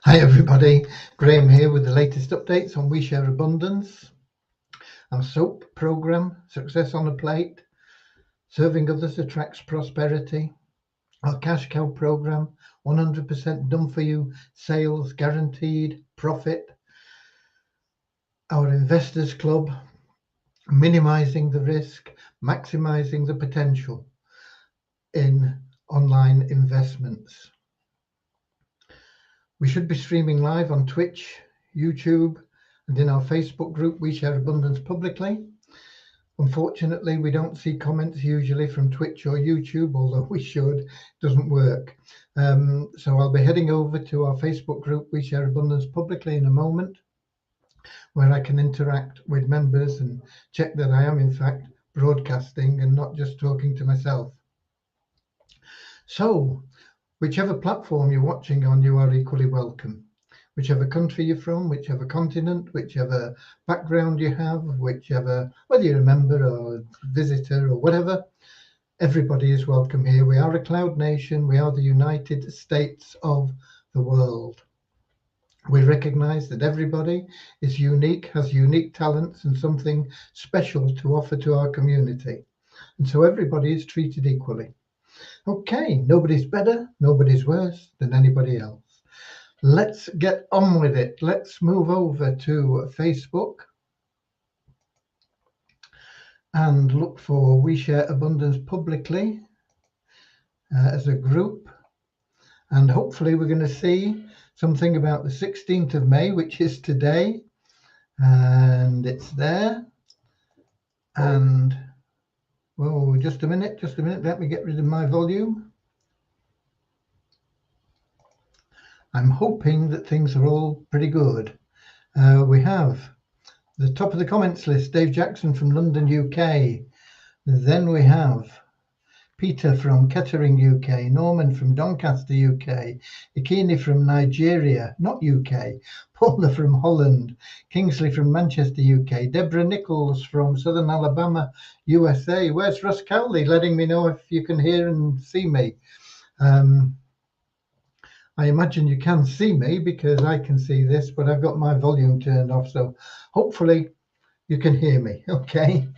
Hi everybody, Graham here with the latest updates on We Share Abundance, our SOAP program, Success on a Plate, Serving Others Attracts Prosperity, our Cash Cow program, 100% done for you, sales guaranteed, profit, our Investors Club, minimizing the risk, maximizing the potential in online investments. We should be streaming live on Twitch, YouTube, and in our Facebook group, We Share Abundance publicly. Unfortunately, we don't see comments usually from Twitch or YouTube, although we should. It doesn't work. So I'll be heading over to our Facebook group, We Share Abundance publicly, in a moment, where I can interact with members and check that I am in fact broadcasting and not just talking to myself. So whichever platform you're watching on, you are equally welcome. Whichever country you're from, whichever continent, whichever background you have, whether you're a member or visitor or whatever, everybody is welcome here. We are a cloud nation. We are the United States of the world. We recognize that everybody is unique, has unique talents and something special to offer to our community. And so everybody is treated equally. Okay, nobody's better, nobody's worse than anybody else. Let's get on with it. Let's move over to Facebook and look for We Share Abundance publicly as a group. And hopefully we're going to see something about the 16th of May, which is today. And it's there. And, whoa, just a minute. Let me get rid of my volume. I'm hoping that things are all pretty good. We have the top of the comments list, Dave Jackson from London, UK. Then we have Peter from Kettering, UK, Norman from Doncaster, UK, Ikini from Nigeria, not UK, Paula from Holland, Kingsley from Manchester, UK, Deborah Nichols from Southern Alabama, USA. Where's Russ Cowley? Letting me know if you can hear and see me. I imagine you can see me because I can see this, but I've got my volume turned off, so hopefully you can hear me, okay?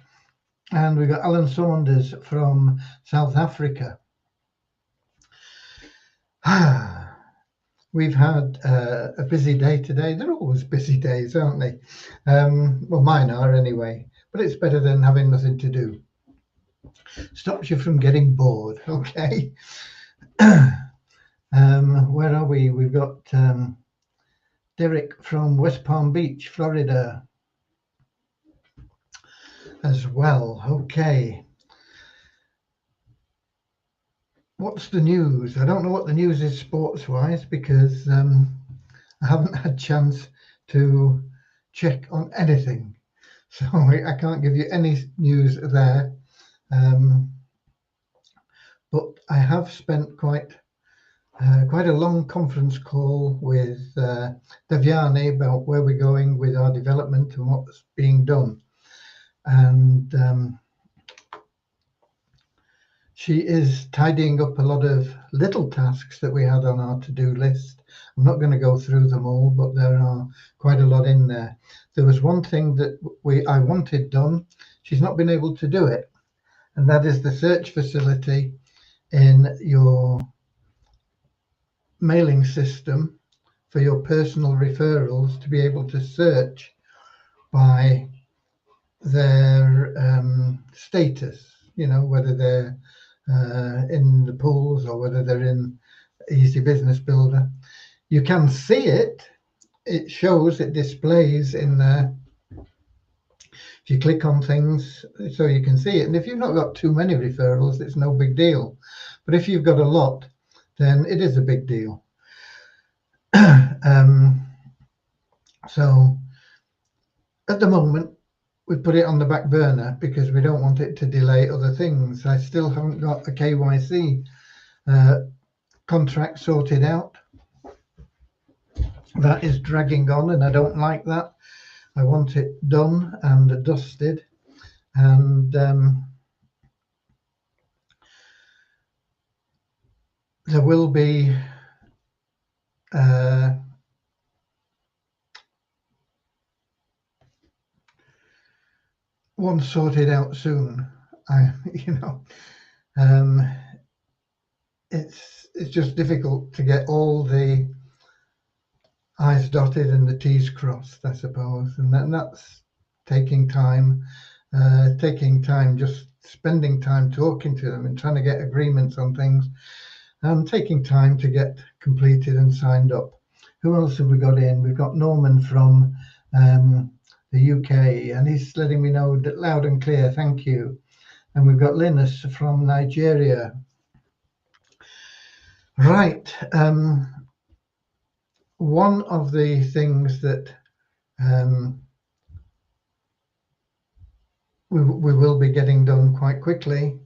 And we've got Alan Saunders from South Africa. We've had a busy day today. They're always busy days, aren't they? Well, mine are anyway, but it's better than having nothing to do. Stops you from getting bored, okay? Where are we? We've got Derek from West Palm Beach, Florida as well. Okay. What's the news? I don't know what the news is sports-wise because I haven't had a chance to check on anything. So I can't give you any news there. But I have spent quite a long conference call with Devyani about where we're going with our development and what's being done. And she is tidying up a lot of little tasks that we had on our to-do list. I'm not going to go through them all, but there are quite a lot in there. There was one thing that I wanted done. She's not been able to do it, and that is the search facility in your mailing system for your personal referrals to be able to search by their status, you know, whether they're in the pools or whether they're in Easy Business Builder. You can see it. It shows, it displays in there. If you click on things, so you can see it. And if you've not got too many referrals, it's no big deal. But if you've got a lot, then it is a big deal. So at the moment, we put it on the back burner because we don't want it to delay other things. I still haven't got a KYC contract sorted out. That is dragging on, and I don't like that. I want it done and dusted. And there will be one sorted out soon. It's just difficult to get all the I's dotted and the T's crossed, I suppose, and that's taking time, just spending time talking to them and trying to get agreements on things, and taking time to get completed and signed up. Who else have we got in? We've got Norman from the UK, and he's letting me know that loud and clear, thank you. And we've got Linus from Nigeria. Right. One of the things that we will be getting done quite quickly,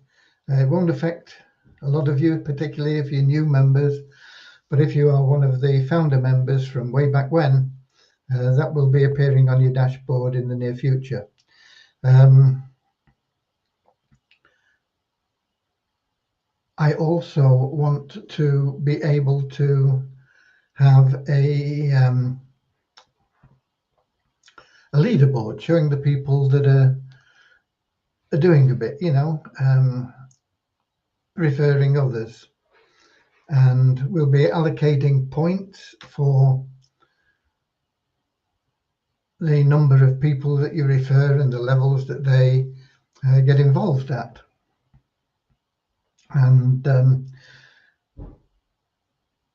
it won't affect a lot of you, particularly if you're new members, but if you are one of the founder members from way back when, that will be appearing on your dashboard in the near future. I also want to be able to have a leaderboard showing the people that are doing a bit, referring others. And we'll be allocating points for the number of people that you refer and the levels that they get involved at. And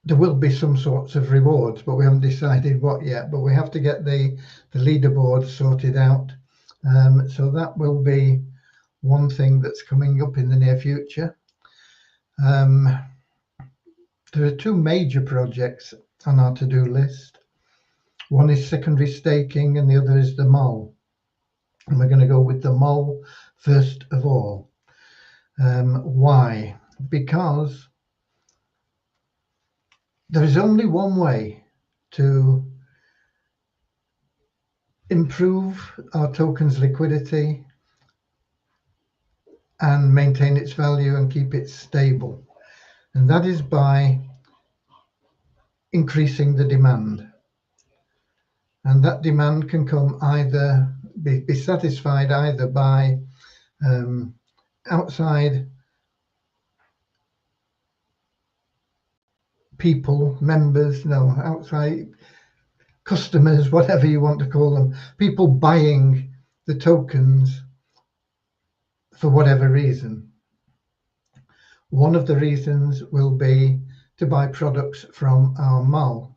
there will be some sorts of rewards, but we haven't decided what yet. But we have to get the leaderboard sorted out. So that will be one thing that's coming up in the near future. There are two major projects on our to-do list. One is secondary staking and the other is the MOL. And we're going to go with the MOL first of all. Why? Because there is only one way to improve our token's liquidity and maintain its value and keep it stable. And that is by increasing the demand. And that demand can come either, be satisfied either by outside people, members, outside customers, whatever you want to call them, people buying the tokens for whatever reason. One of the reasons will be to buy products from our MOL.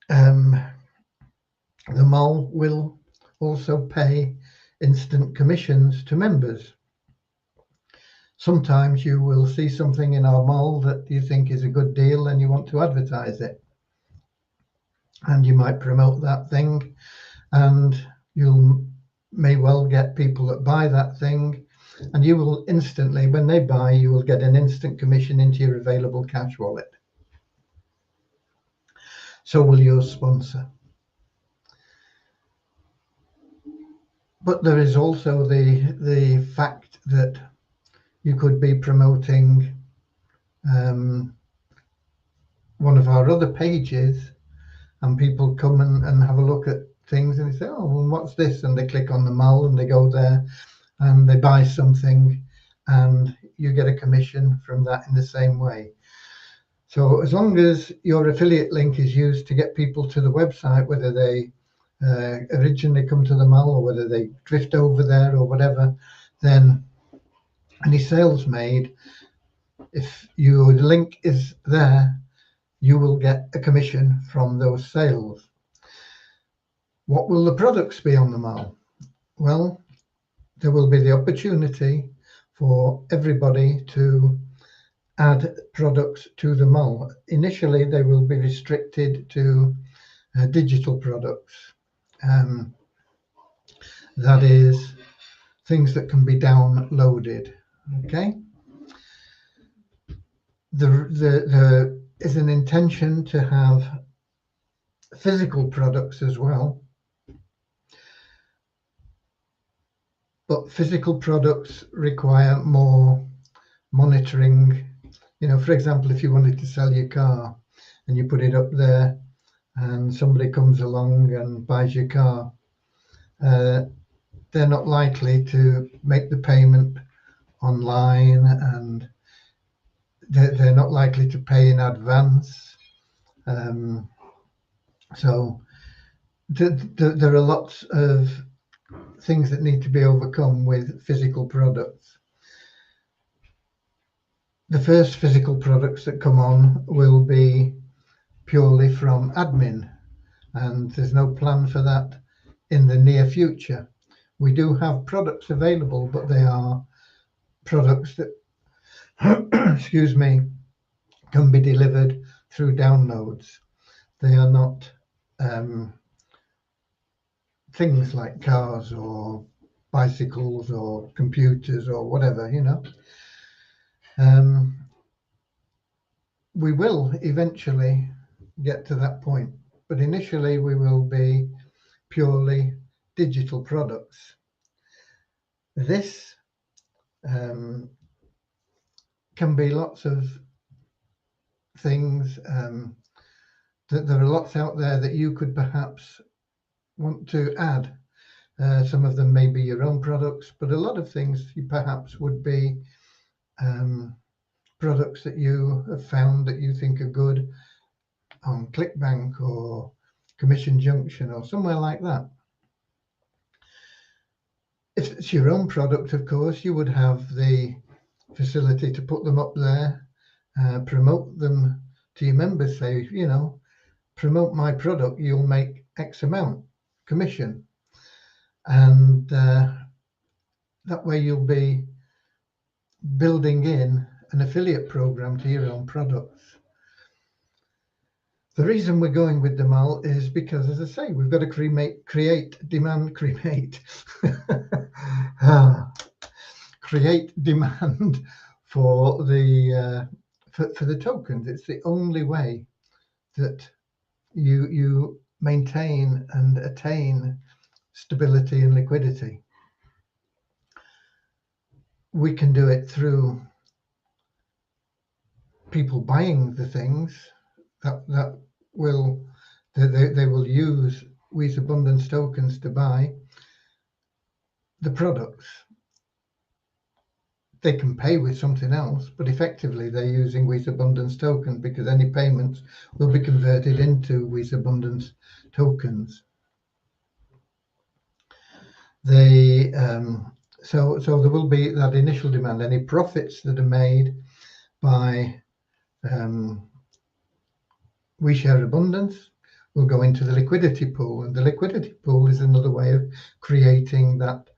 The MOL will also pay instant commissions to members. Sometimes you will see something in our MOL that you think is a good deal and you want to advertise it. And you might promote that thing, and you may well get people that buy that thing, and you will instantly, when they buy, you will get an instant commission into your available cash wallet. So will your sponsor. But there is also the fact that you could be promoting one of our other pages, and people come and have a look at things and they say, oh, well, what's this? And they click on the MOL and they go there and they buy something, and you get a commission from that in the same way. So as long as your affiliate link is used to get people to the website, whether they originally come to the MOL or whether they drift over there or whatever, then any sales made, if your link is there, you will get a commission from those sales. What will the products be on the MOL? Well, there will be the opportunity for everybody to add products to the MOL. Initially, they will be restricted to digital products. That is, things that can be downloaded. Okay. There is an intention to have physical products as well, but physical products require more monitoring. For example, if you wanted to sell your car and you put it up there and somebody comes along and buys your car, they're not likely to make the payment online, and they're not likely to pay in advance. So there are lots of things that need to be overcome with physical products. The first physical products that come on will be purely from admin, and there's no plan for that in the near future. We do have products available, but they are products that excuse me, can be delivered through downloads. They are not things like cars or bicycles or computers or whatever, you know. We will eventually get to that point, but initially we will be purely digital products. This can be lots of things. There are lots out there that you could perhaps want to add. Some of them may be your own products, but a lot of things you perhaps would be products that you have found that you think are good on ClickBank or Commission Junction or somewhere like that. If it's your own product, of course, you would have the facility to put them up there, promote them to your members, say, you know, promote my product, you'll make X amount commission. And that way you'll be building in an affiliate program to your own products. The reason we're going with the MAL is because, as I say, we've got to create demand for the tokens. It's the only way that you maintain and attain stability and liquidity. We can do it through people buying the things that will they will use Wheat Abundance tokens to buy the products. They can pay with something else, but effectively they're using Wheat Abundance tokens because any payments will be converted into Wheat Abundance tokens. They so there will be that initial demand. Any profits that are made by We Share Abundance will go into the liquidity pool, and the liquidity pool is another way of creating that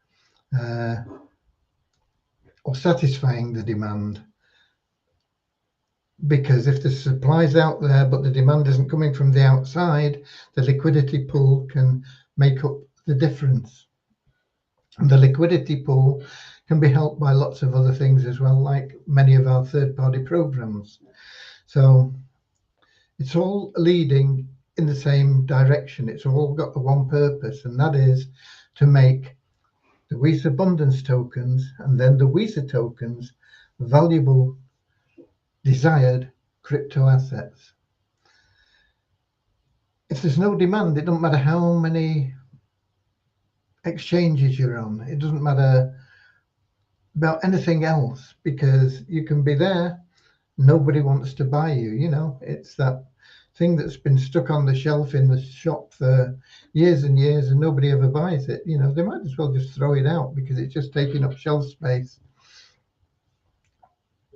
or satisfying the demand. Because if the supply's out there but the demand isn't coming from the outside, the liquidity pool can make up the difference. And the liquidity pool can be helped by lots of other things as well, like many of our third-party programs. So it's all leading in the same direction. It's all got the one purpose, and that is to make the Wheat Abundance tokens and then the Visa tokens valuable, desired crypto assets. If there's no demand, it doesn't matter how many exchanges you're on. It doesn't matter about anything else, because you can be there, nobody wants to buy you. You know, it's that thing that's been stuck on the shelf in the shop for years and years and nobody ever buys it. You know, they might as well just throw it out because it's just taking up shelf space.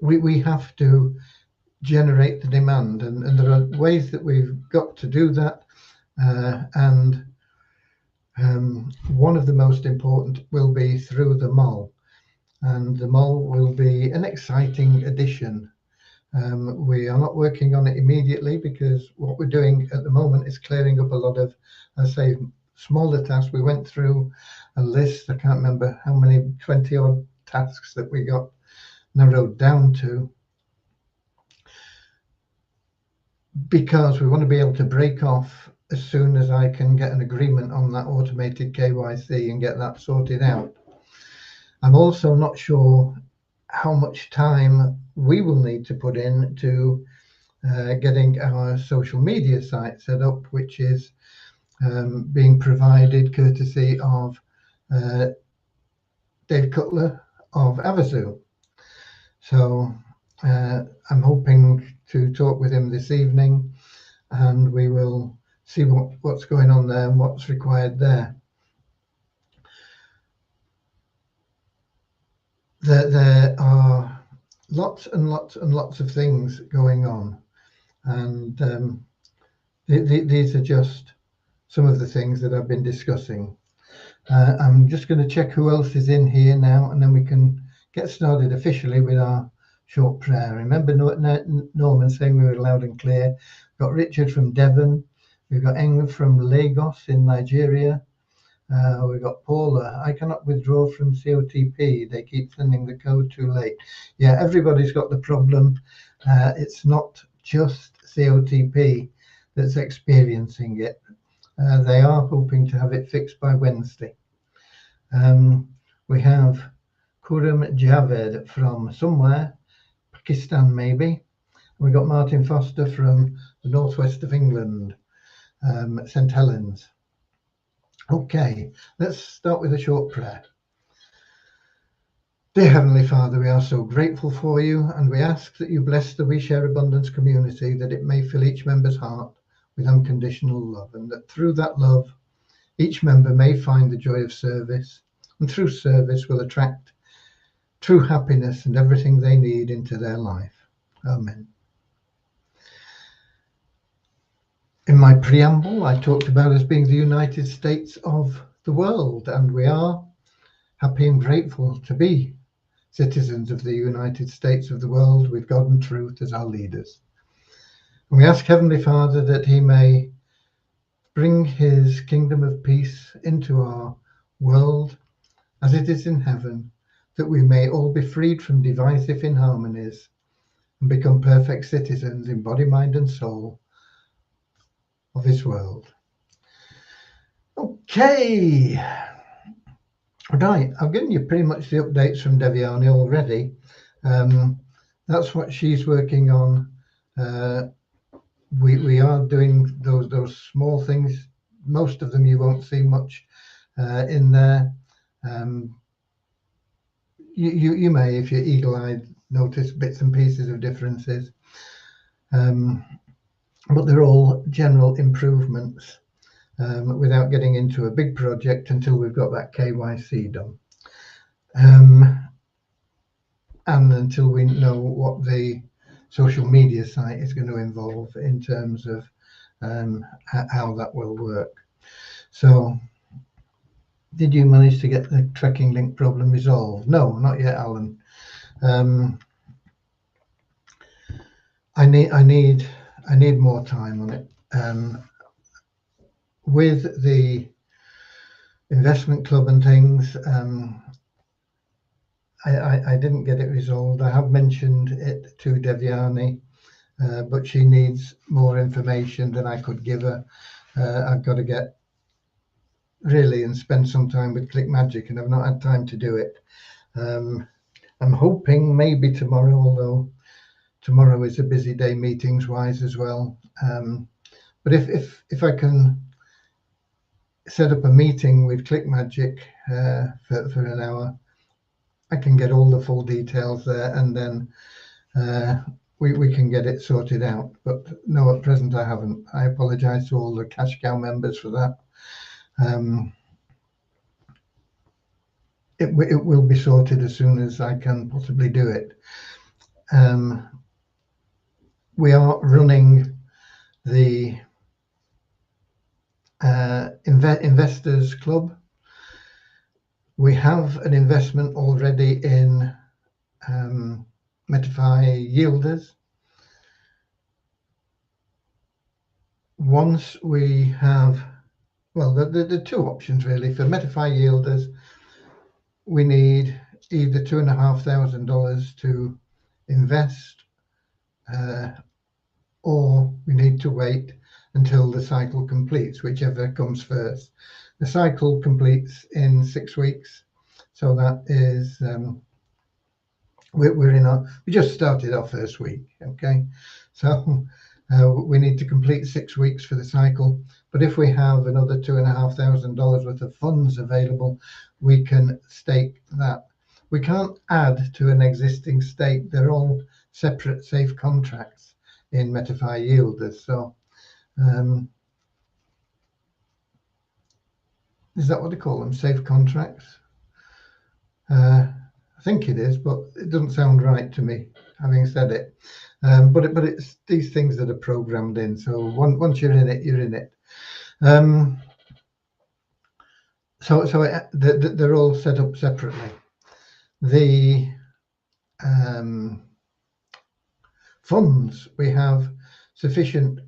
We have to generate the demand, and there are ways that we've got to do that, and one of the most important will be through the MAL, and the MAL will be an exciting addition. We are not working on it immediately because what we're doing at the moment is clearing up a lot of, I say, smaller tasks. We went through a list, I can't remember how many, 20 odd tasks that we got narrowed down to, because we want to be able to break off as soon as I can get an agreement on that automated KYC and get that sorted out. I'm also not sure how much time we will need to put in to getting our social media site set up, which is being provided courtesy of Dave Cutler of Havasu. So I'm hoping to talk with him this evening, and we will see what's going on there and what's required there. There are lots and lots and lots of things going on, and these are just some of the things that I've been discussing. I'm just going to check who else is in here now, and then we can get started officially with our short prayer. Remember Norman saying we were loud and clear. We've got Richard from Devon. We've got Eng from Lagos in Nigeria. We've got Paula. I cannot withdraw from COTP. They keep sending the code too late. Yeah, everybody's got the problem. It's not just COTP that's experiencing it. They are hoping to have it fixed by Wednesday. We have Kuram Javed from somewhere, Pakistan maybe. We've got Martin Foster from the northwest of England, St Helens. Okay, let's start with a short prayer. Dear Heavenly Father, we are so grateful for you, and we ask that you bless the We Share Abundance community, that it may fill each member's heart with unconditional love, and that through that love, each member may find the joy of service, and through service will attract true happiness and everything they need into their life. Amen. In my preamble, I talked about us being the United States of the world, and we are happy and grateful to be citizens of the United States of the world with God and truth as our leaders. And we ask Heavenly Father that he may bring his kingdom of peace into our world as it is in heaven, that we may all be freed from divisive inharmonies and become perfect citizens in body, mind and soul of his world. Okay. Right, I've given you pretty much the updates from Deviani already. That's what she's working on. We are doing those small things. Most of them you won't see much in there. You may, if you're eagle-eyed, notice bits and pieces of differences. But they're all general improvements without getting into a big project until we've got that KYC done. And until we know what the social media site is going to involve in terms of how that will work. So, did you manage to get the tracking link problem resolved? No, not yet, Alan. I need more time on it. With the investment club and things, I didn't get it resolved. I have mentioned it to Deviani, but she needs more information than I could give her. I've got to get really and spend some time with Click Magic, and I've not had time to do it. I'm hoping maybe tomorrow, although tomorrow is a busy day meetings wise as well. But if I can set up a meeting with Click Magic for an hour, I can get all the full details there, and then we can get it sorted out. But no, at present I haven't. I apologize to all the Cash Cow members for that. It will be sorted as soon as I can possibly do it. We are running the Investors Club. We have an investment already in Metify Yielders. Once we have, well, the two options really for Metify Yielders, we need either $2,500 to invest, or we need to wait until the cycle completes, whichever comes first. The cycle completes in 6 weeks, so that is we just started our first week. Okay, so we need to complete 6 weeks for the cycle. But if we have another $2,500 worth of funds available, we can stake that. We can't add to an existing stake. They're all separate safe contracts in Metafy Yielders. So is that what they call them? Safe contracts? I think it is, but it doesn't sound right to me, having said it. But it's these things that are programmed in. So once you're in it, you're in it. They're all set up separately. The funds, we have sufficient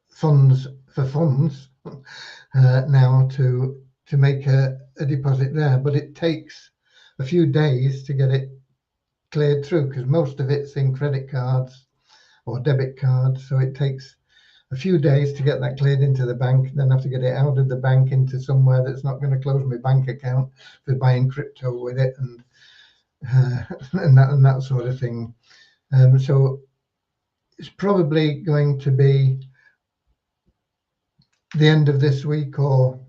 funds for funds now to make a deposit there, but it takes a few days to get it cleared through because most of it's in credit cards or debit cards, so it takes a few days to get that cleared into the bank, then have to get it out of the bank into somewhere that's not going to close my bank account for buying crypto with it and and that sort of thing. So it's probably going to be the end of this week or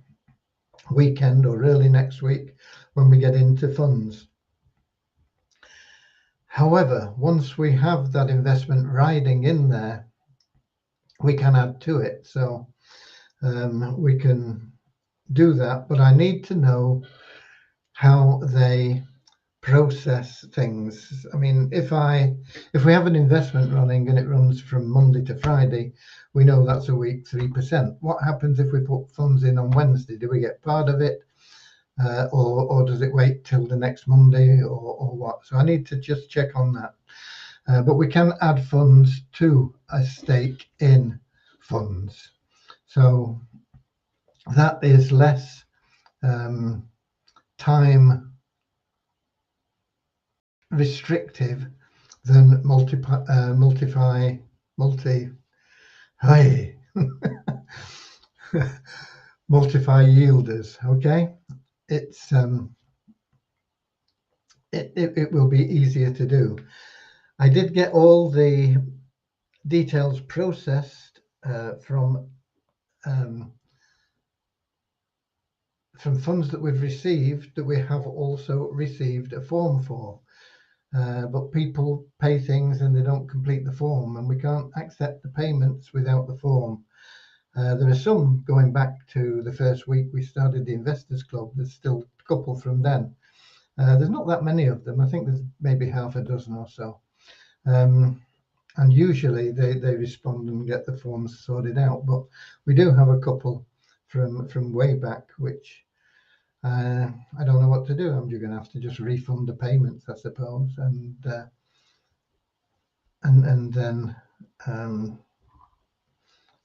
weekend or early next week when we get into funds. However, once we have that investment riding in there, we can add to it. So we can do that, but I need to know how they process things. I mean, if we have an investment running and it runs from Monday to Friday, we know that's a week 3%. What happens if we put funds in on Wednesday? Do we get part of it, or does it wait till the next Monday, or what? So I need to just check on that. But we can add funds to a stake in funds, so that is less time restrictive than multify yielders. Okay, it's it will be easier to do. I did get all the details processed from funds that we've received, that we have also received a form for. But people pay things and they don't complete the form, and we can't accept the payments without the form. There are some going back to the first week we started the Investors Club. There's still a couple from then. There's not that many of them. I think there's maybe half a dozen or so. And usually they respond and get the forms sorted out. But we do have a couple from way back, which I don't know what to do. I'm just going to have to just refund the payments, I suppose, and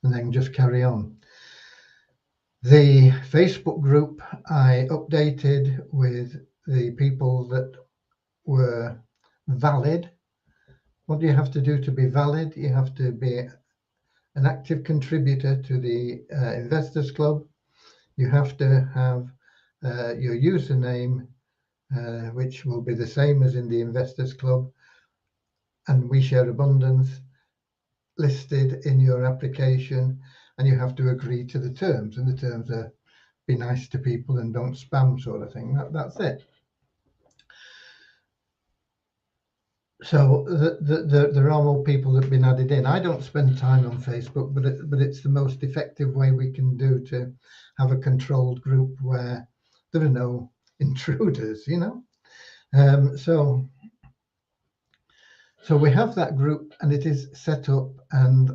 then just carry on. The Facebook group I updated with the people that were valid. What do you have to do to be valid? You have to be an active contributor to the Investors Club. You have to have your username, which will be the same as in the Investors Club, and We Share Abundance listed in your application, and you have to agree to the terms, and the terms are be nice to people and don't spam, sort of thing. That's it. So there are more people that have been added in. I don't spend time on Facebook, but it's the most effective way we can do to have a controlled group where there are no intruders, you know. So we have that group, and it is set up, and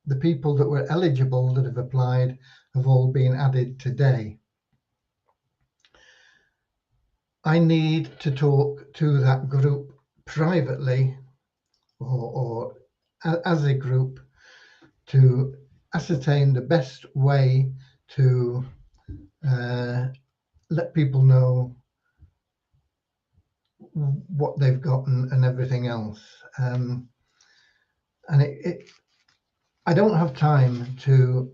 the people that were eligible that have applied have all been added today. I need to talk to that group privately or as a group to ascertain the best way to let people know what they've gotten and everything else. And I don't have time to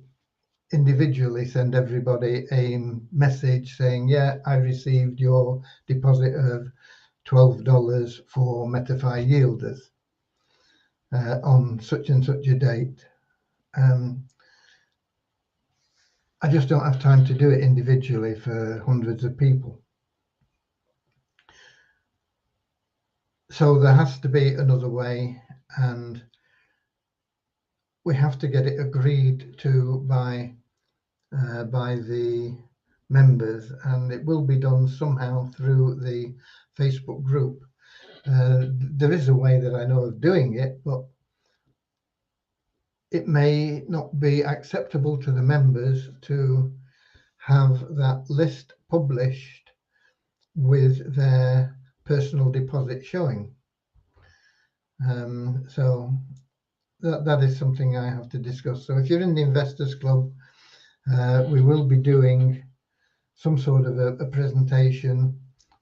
individually send everybody a message saying, yeah, I received your deposit of $12 for Metafy Yielders on such and such a date. I just don't have time to do it individually for hundreds of people. So there has to be another way, and we have to get it agreed to by the members, and it will be done somehow through the Facebook group. There is a way that I know of doing it, but it may not be acceptable to the members to have that list published with their personal deposit showing. So that is something I have to discuss. So if you're in the Investors Club, we will be doing some sort of a presentation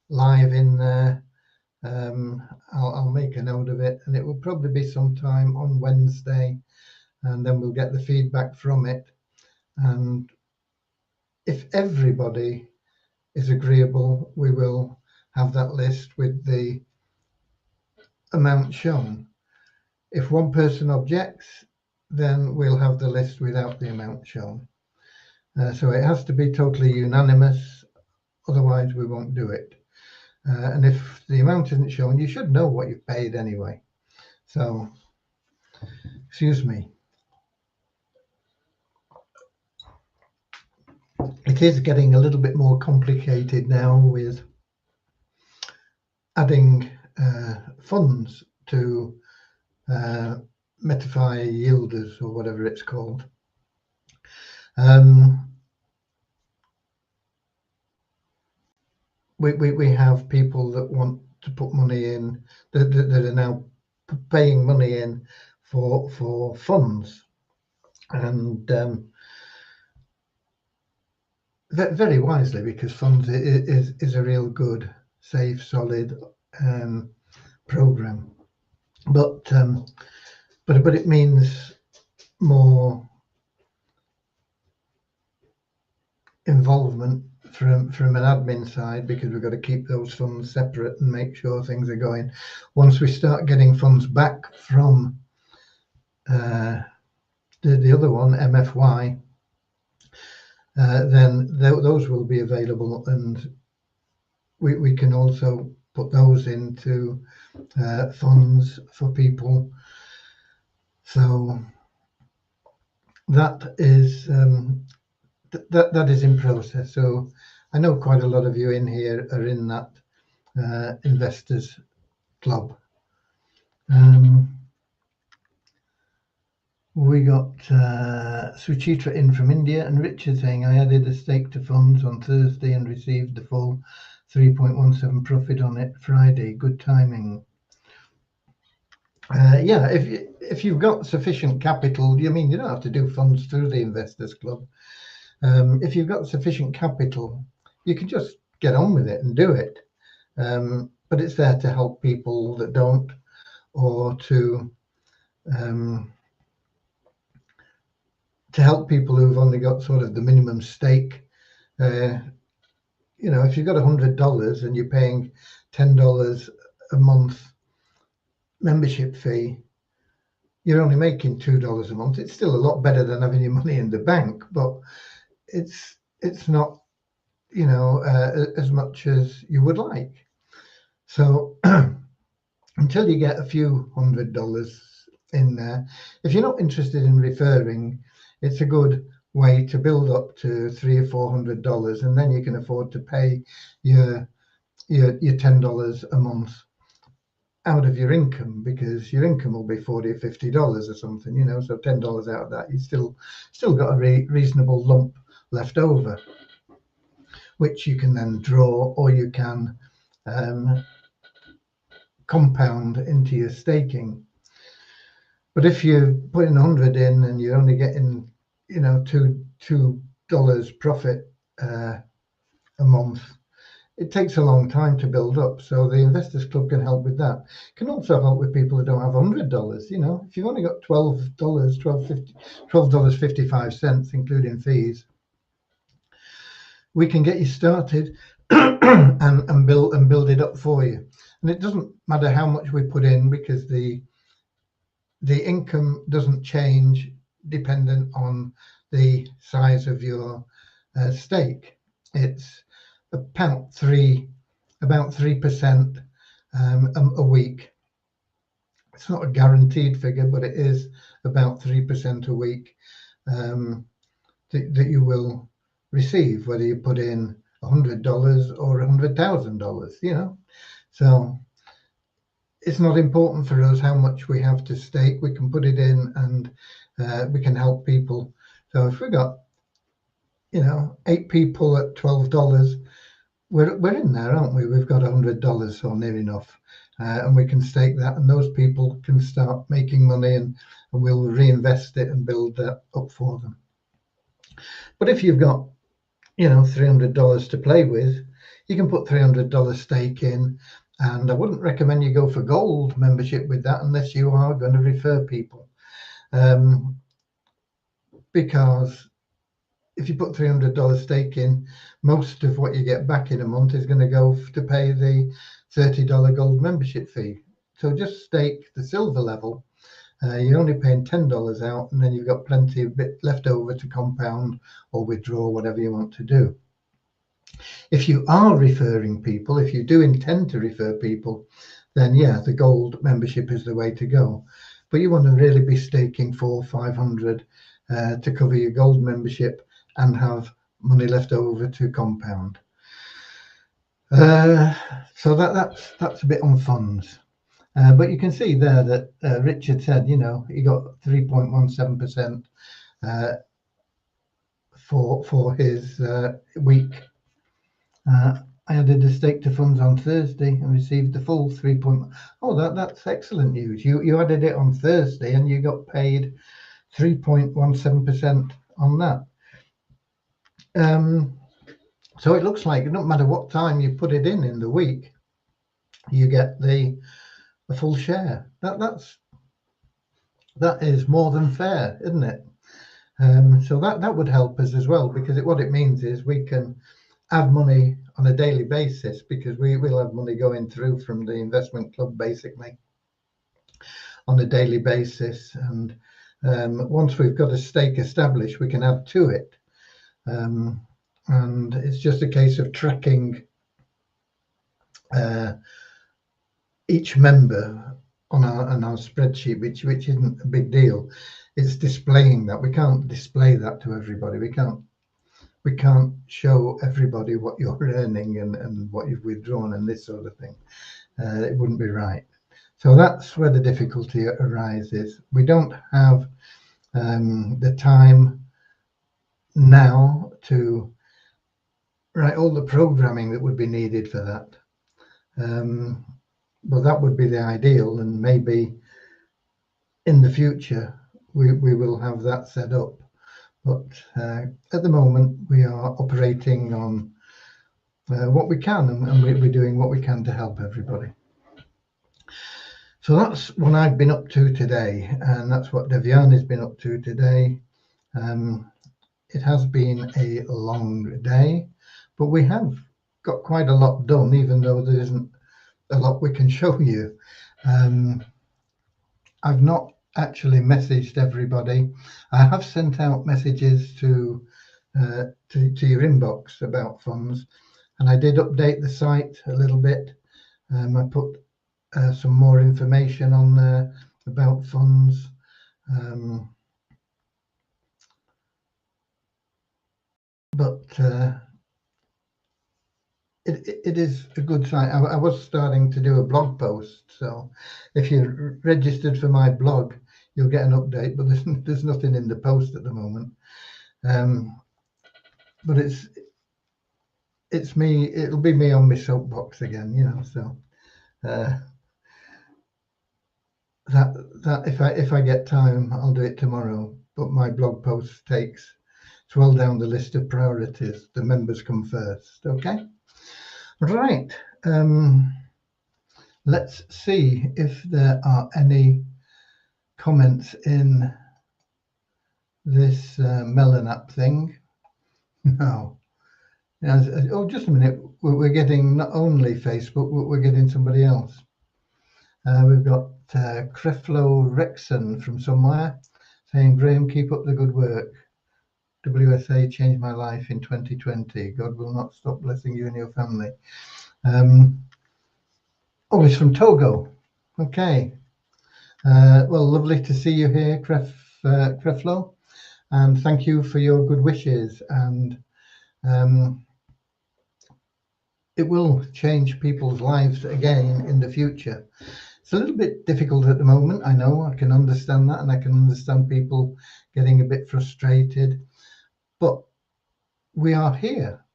live in there. I'll make a note of it, and it will probably be sometime on Wednesday, and then we'll get the feedback from it. And if everybody is agreeable, we will have that list with the amount shown. If one person objects, then we'll have the list without the amount shown. So it has to be totally unanimous, otherwise we won't do it. And if the amount isn't shown, you should know what you've paid anyway. So, excuse me. It is getting a little bit more complicated now with adding funds to Metify yielders, or whatever it's called. We have people that want to put money in, that are now paying money in for funds, and very wisely, because funds is a real good, safe, solid program. But it means more involvement from an admin side, because we've got to keep those funds separate and make sure things are going. Once we start getting funds back from the other one, MFY, then those will be available, and we can also put those into funds for people. So that is that is in process. So I know quite a lot of you in here are in that investors club. We got Suchitra in from India, and Richard saying, I added a stake to funds on Thursday and received the full 3.17 profit on it Friday. Good timing. Yeah, if you've got sufficient capital, you don't have to do funds through the Investors Club. If you've got sufficient capital, you can just get on with it and do it. But it's there to help people that don't, or to help people who've only got sort of the minimum stake. If you've got $100 and you're paying $10 a month membership fee, you're only making $2 a month. It's still a lot better than having your money in the bank, but it's not as much as you would like. So until you get a few $100 in there, if you're not interested in referring, it's a good way to build up to $300 or $400, and then you can afford to pay your $10 a month out of your income, because your income will be $40 or $50 or something, so $10 out of that, you still got a reasonable lump left over, which you can then draw, or you can compound into your staking. But if you're putting 100 in and you're only getting $2 profit a month, it takes a long time to build up. So the Investors Club can help with that. It can also help with people who don't have $100. If you've only got $12.55, including fees, we can get you started and build it up for you. And it doesn't matter how much we put in, because the income doesn't change dependent on the size of your stake. It's about 3% a week. It's not a guaranteed figure, but it is about 3% a week that you will receive, whether you put in $100 or $100,000. So it's not important for us how much we have to stake. We can put it in and we can help people. So if we got 8 people at $12, we're in there, aren't we? We've got $100 or near enough, and we can stake that, and those people can start making money, and we'll reinvest it and build that up for them. But if you've got $300 to play with, you can put $300 stake in, and I wouldn't recommend you go for gold membership with that unless you are going to refer people, because if you put $300 stake in, most of what you get back in a month is going to go to pay the $30 gold membership fee. So just stake the silver level. You're only paying $10 out, and then you've got plenty of bit left over to compound or withdraw, whatever you want to do. If you are referring people, if you do intend to refer people, then yeah, the gold membership is the way to go. But you want to really be staking $400-500 to cover your gold membership and have money left over to compound. So that's a bit on funds. But you can see there that Richard said, he got 3.17% for his week. I added a stake to funds on Thursday and received the full 3. Oh, that's excellent news. You added it on Thursday and you got paid 3.17% on that. So it looks like no matter what time you put it in the week, you get the full share. That is more than fair, isn't it? So that would help us as well, because what it means is we can add money on a daily basis, because we will have money going through from the investment club basically on a daily basis, and once we've got a stake established, we can add to it, and it's just a case of tracking each member on our spreadsheet, which isn't a big deal. It's displaying that. We can't display that to everybody. We can't show everybody what you're earning and what you've withdrawn and this sort of thing. It wouldn't be right. So that's where the difficulty arises. We don't have the time now to write all the programming that would be needed for that. Well, that would be the ideal, and maybe in the future we will have that set up. But at the moment, we are operating on what we can, and we're doing what we can to help everybody. So that's what I've been up to today, and that's what Devian has been up to today. It has been a long day, but we have got quite a lot done, even though there isn't a lot we can show you. I've not actually messaged everybody. I have sent out messages to your inbox about funds, and I did update the site a little bit. I put some more information on there about funds. But it is a good site. I was starting to do a blog post, so if you're registered for my blog, you'll get an update, but there's nothing in the post at the moment. But it's me. It'll be me on my soapbox again, so that if I get time, I'll do it tomorrow. But my blog post takes, it's well down the list of priorities. The members come first. Okay. Right. Let's see if there are any comments in this Melon app thing. No. Oh, just a minute. We're getting not only Facebook, but we're getting somebody else. We've got Creflo Rexon from somewhere saying, Graham, keep up the good work. WSA changed my life in 2020. God will not stop blessing you and your family. Oh, it's from Togo. Okay. Well, lovely to see you here, Creflo, and thank you for your good wishes. And it will change people's lives again in the future. It's a little bit difficult at the moment. I know, I can understand that, and I can understand people getting a bit frustrated. But we are here.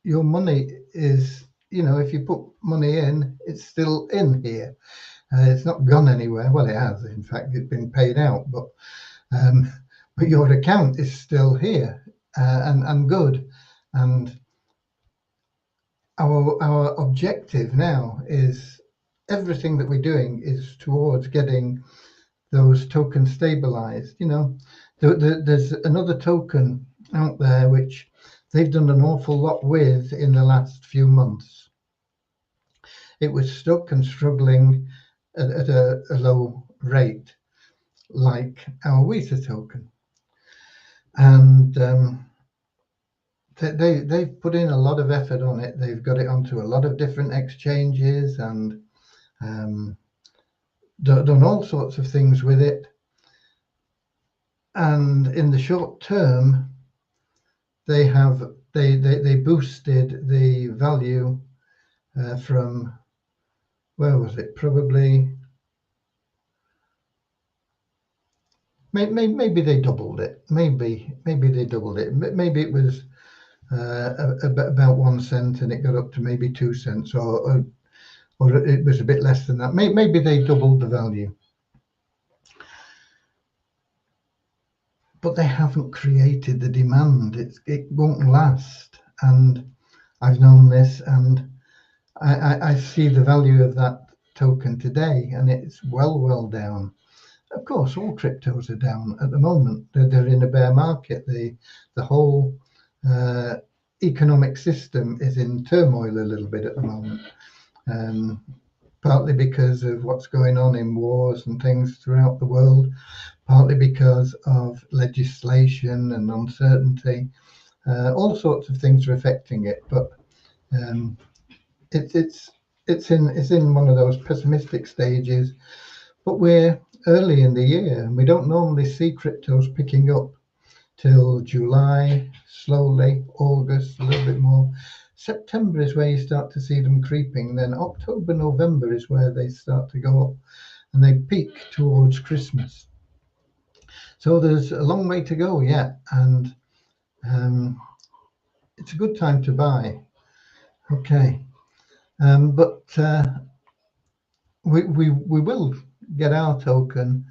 Your money is, if you put money in, it's still in here. It's not gone anywhere. Well, it has. In fact, it's been paid out, but your account is still here, and good. And our objective now is everything that we're doing is towards getting those tokens stabilized. There's another token out there which they've done an awful lot with in the last few months. It was stuck and struggling at a low rate, like our Visa token. And they've put in a lot of effort on it. They've got it onto a lot of different exchanges and done all sorts of things with it. And in the short term, they boosted the value from, where was it? Probably, maybe they doubled it. Maybe they doubled it. Maybe it was about 1 cent and it got up to maybe 2 cents, or it was a bit less than that. Maybe they doubled the value. But they haven't created the demand. It won't last. And I've known this, and I see the value of that token today, and it's well down. Of course, all cryptos are down at the moment. They're in a bear market. The whole economic system is in turmoil a little bit at the moment, partly because of what's going on in wars and things throughout the world, partly because of legislation and uncertainty. All sorts of things are affecting it, but it's in one of those pessimistic stages. But we're early in the year, and we don't normally see cryptos picking up till July, slowly, August, a little bit more. September is where you start to see them creeping. Then October, November is where they start to go up, and they peak towards Christmas. So there's a long way to go yet, and it's a good time to buy. Okay, but we will get our token.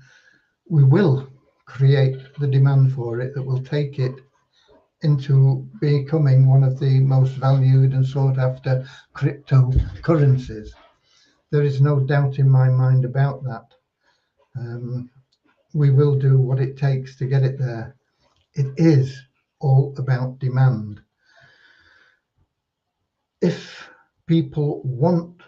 We will create the demand for it that will take it into becoming one of the most valued and sought after cryptocurrencies. There is no doubt in my mind about that. We will do what it takes to get it there. It is all about demand. If people want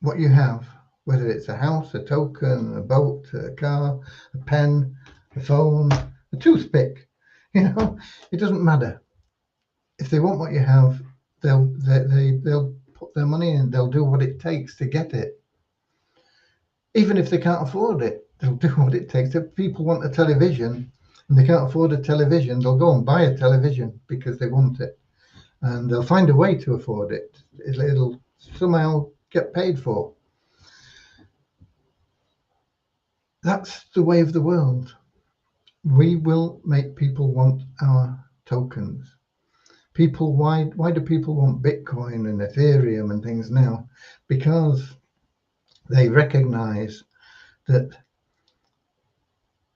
what you have, whether it's a house, a token, a boat, a car, a pen, a phone, a toothpick, it doesn't matter. If they want what you have, they'll put their money in. They'll do what it takes to get it. Even if they can't afford it, they'll do what it takes. If people want a television and they can't afford a television, they'll go and buy a television because they want it, and they'll find a way to afford it. It'll somehow get paid for. That's the way of the world. We will make people want our tokens. Why do people want Bitcoin and Ethereum and things now? Because they recognize that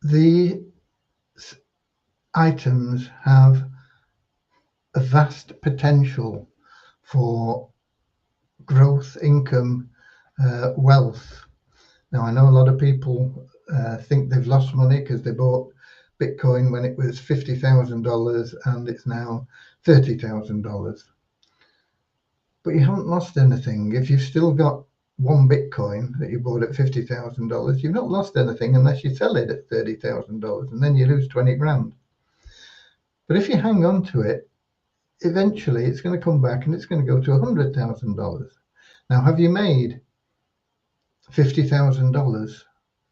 the items have a vast potential for growth, income, wealth. Now, I know a lot of people think they've lost money because they bought Bitcoin when it was $50,000 and it's now $30,000. But you haven't lost anything. If you've still got one Bitcoin that you bought at $50,000, you've not lost anything unless you sell it at $30,000, and then you lose 20 grand. But if you hang on to it, eventually it's going to come back and it's going to go to $100,000. Now, have you made $50,000?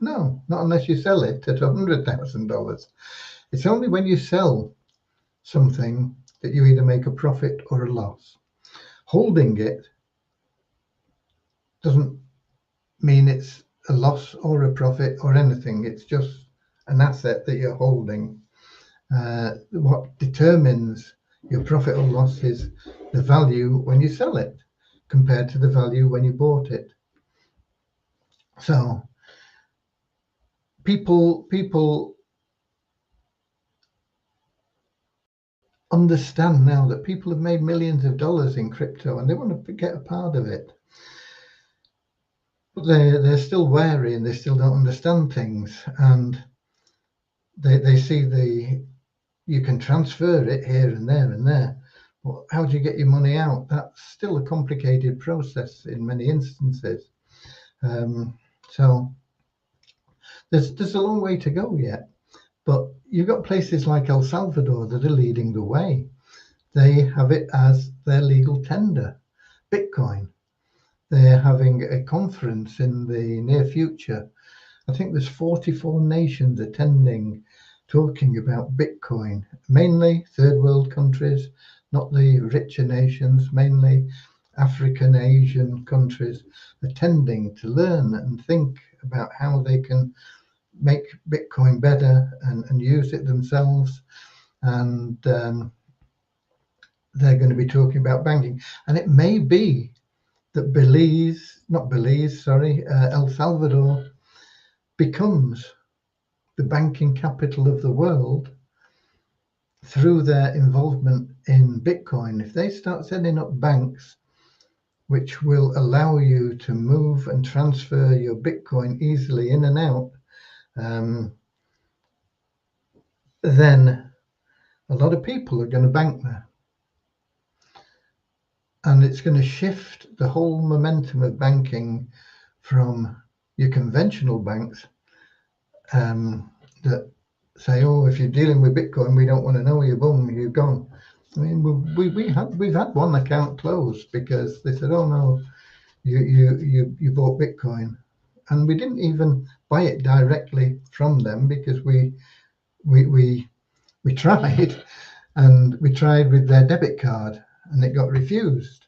No, not unless you sell it at $100,000. It's only when you sell something that you either make a profit or a loss. Holding it doesn't mean it's a loss or a profit or anything. It's just an asset that you're holding. What determines your profit or loss is the value when you sell it compared to the value when you bought it. So people understand now that people have made millions of dollars in crypto and they want to get a part of it. But they're still wary and they still don't understand things, and they see you can transfer it here and there and there. But how do you get your money out? That's still a complicated process in many instances. So there's a long way to go yet. But you've got places like El Salvador that are leading the way. They have it as their legal tender, Bitcoin. They're having a conference in the near future. I think there's 44 nations attending, talking about Bitcoin, mainly third world countries, not the richer nations, mainly African, Asian countries, attending to learn and think about how they can make Bitcoin better and use it themselves. And they're going to be talking about banking. And it may be that El Salvador becomes the banking capital of the world through their involvement in Bitcoin. If they start setting up banks which will allow you to move and transfer your Bitcoin easily in and out, then a lot of people are going to bank there. And it's going to shift the whole momentum of banking from your conventional banks that say, oh, if you're dealing with Bitcoin, we don't want to know you, boom, you're gone. I mean, we've had one account closed because they said, oh no, you bought Bitcoin, and we didn't even buy it directly from them because we tried, and we tried with their debit card, and it got refused.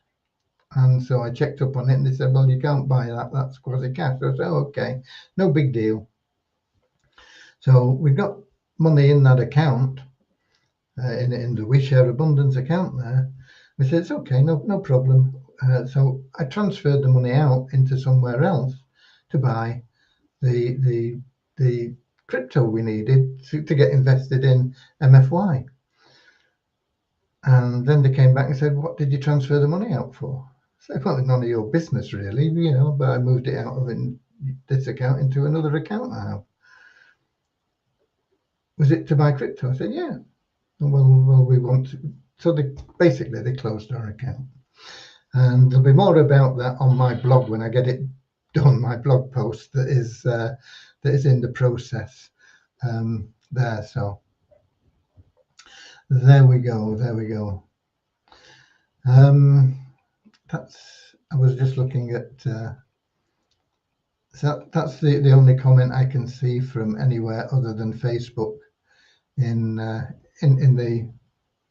And so I checked up on it, and they said, well, you can't buy that. That's quasi cash. So I said, oh, okay, no big deal. So we got money in that account, in the Share Abundance account there. We said, it's okay, no problem. So I transferred the money out into somewhere else to buy the crypto we needed to get invested in MFY. And then they came back and said, what did you transfer the money out for? I said, well, it's none of your business really, but I moved it out of this account into another account now. Was it to buy crypto? I said, yeah. Well, we want to. So they closed our account. And there'll be more about that on my blog when I get it done, my blog post that is in the process there. So there we go. I was just looking at, so that's the only comment I can see from anywhere other than Facebook in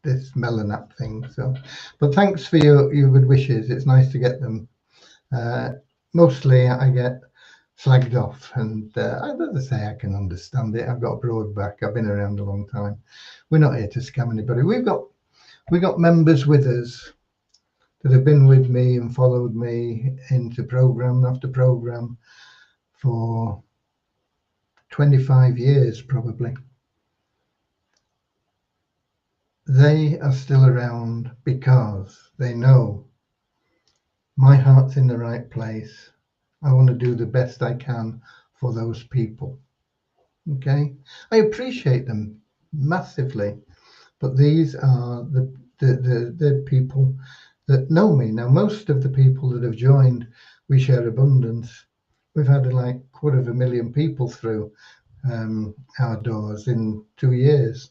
this Melon app thing. So, but thanks for your good wishes. It's nice to get them. Mostly I get slagged off, and I'd rather say I can understand it. I've got a broad back. I've been around a long time. We're not here to scam anybody. We've got members with us that have been with me and followed me into program after program for 25 years probably. They are still around because they know my heart's in the right place. I want to do the best I can for those people. Okay, I appreciate them massively, but these are the people that know me. Now, most of the people that have joined We Share Abundance, we've had like 250,000 people through our doors in 2 years.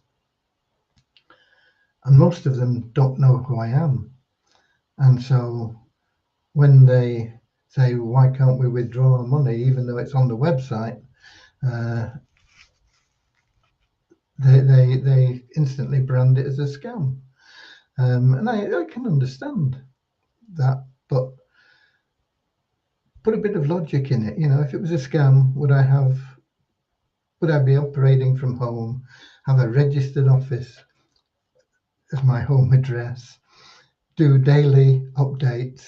and most of them don't know who I am. And so when they say, why can't we withdraw our money, even though it's on the website, they instantly brand it as a scam. And I can understand that, but put a bit of logic in it. If it was a scam, would I be operating from home, have a registered office as my home address, do daily updates,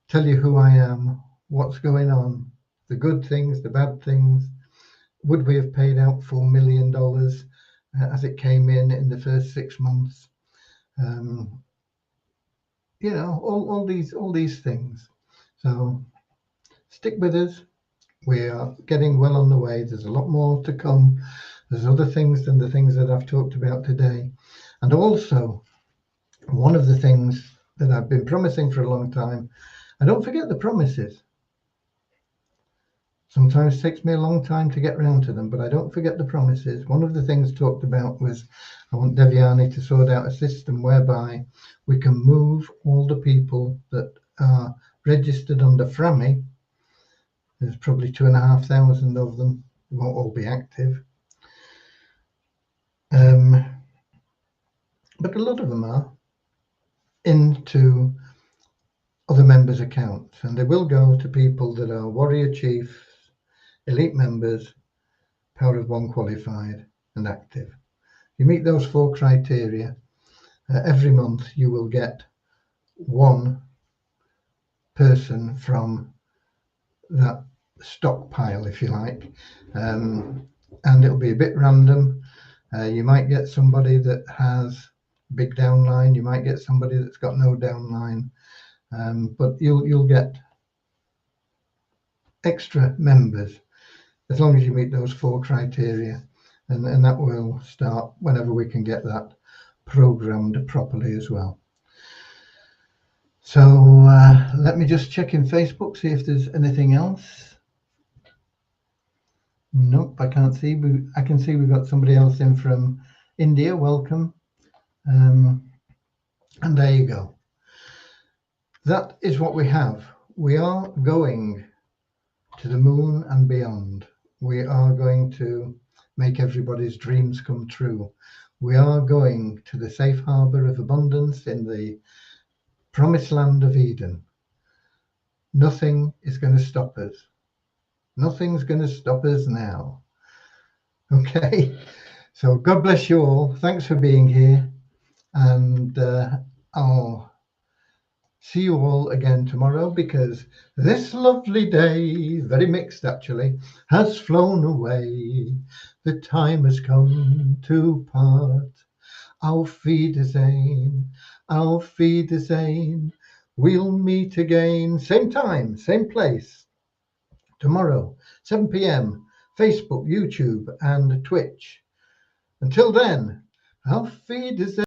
tell you who I am, what's going on, the good things, the bad things? Would we have paid out $4 million as it came in the first 6 months? All these things. So stick with us. We are getting well on the way. There's a lot more to come. There's other things than the things that I've talked about today. And also, one of the things that I've been promising for a long time, I don't forget the promises. Sometimes it takes me a long time to get round to them, but I don't forget the promises. One of the things talked about was I want Devyani to sort out a system whereby we can move all the people that are registered under FRAMI. There's probably 2,500 of them. They won't all be active. But a lot of them are into other members' accounts, and they will go to people that are warrior chiefs, elite members, Power of One qualified and active. You meet those 4 criteria, every month you will get one person from that stockpile, if you like, and it'll be a bit random. You might get somebody that has big downline, you might get somebody that's got no downline, but you'll get extra members as long as you meet those 4 criteria, and that will start whenever we can get that programmed properly as well. So let me just check in Facebook, see if there's anything else. Nope, I can't see. I can see we've got somebody else in from India. Welcome. And there you go. That is what we have. We are going to the moon and beyond. We are going to make everybody's dreams come true. We are going to the safe harbor of abundance in the promised land of Eden. Nothing is going to stop us. Nothing's going to stop us now. Okay, so God bless you all. Thanks for being here, and I'll see you all again tomorrow, because this lovely day, very mixed actually, has flown away. The time has come to part. Auf Wiedersehen, auf Wiedersehen. We'll meet again, same time, same place, tomorrow, 7 p.m, Facebook, YouTube, and Twitch. Until then, auf Wiedersehen.